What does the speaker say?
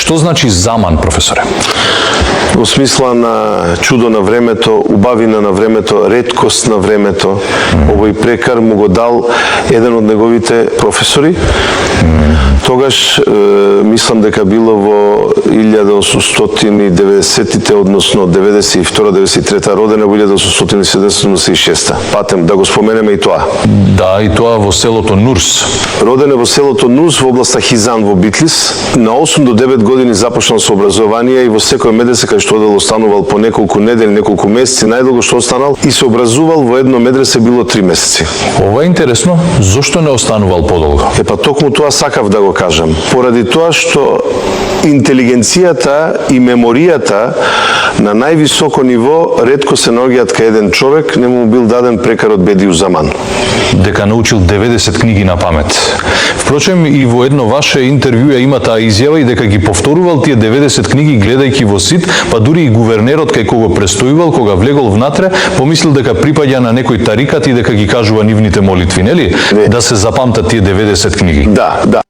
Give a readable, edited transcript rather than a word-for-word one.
Што значи заман, професоре? Во смисла на чудо на времето, убавина на времето, реткост на времето, овој прекар му го дал еден од неговите професори. Тогаш, мислам дека било во 1890-тите, односно 92-93, родена во 1876. Патем да го споменеме и тоа. Да, и тоа во селото Нурс. Роден е во селото Нурс во областа Хизан во Битлис. На 8 до 9 години започнал со образование и во секој медресе кај што одел останувал по неколку недели, неколку месеци, најдолго што останал и се образувал во едно медресе било 3 месеци. Ова е интересно, зошто не останувал подолго? Па токму тоа сакав да го кажам. Поради тоа што интелигенцијата и меморијата на највисоко ниво ретко се наоѓаат кај еден човек, не му бил даден прекарот Бедиу Заман. Дека научил 90 книги на памет. Впрочем, и во едно ваше интервју ја има таа изјава и дека ги повторувал тие 90 книги гледајќи во сит, па дури и гувернерот кај кого престојувал, кога влегол внатре, помислил дека припаѓа на некој тарикат и дека ги кажува нивните молитви, нели? Да се запамтат тие 90 книги. Да.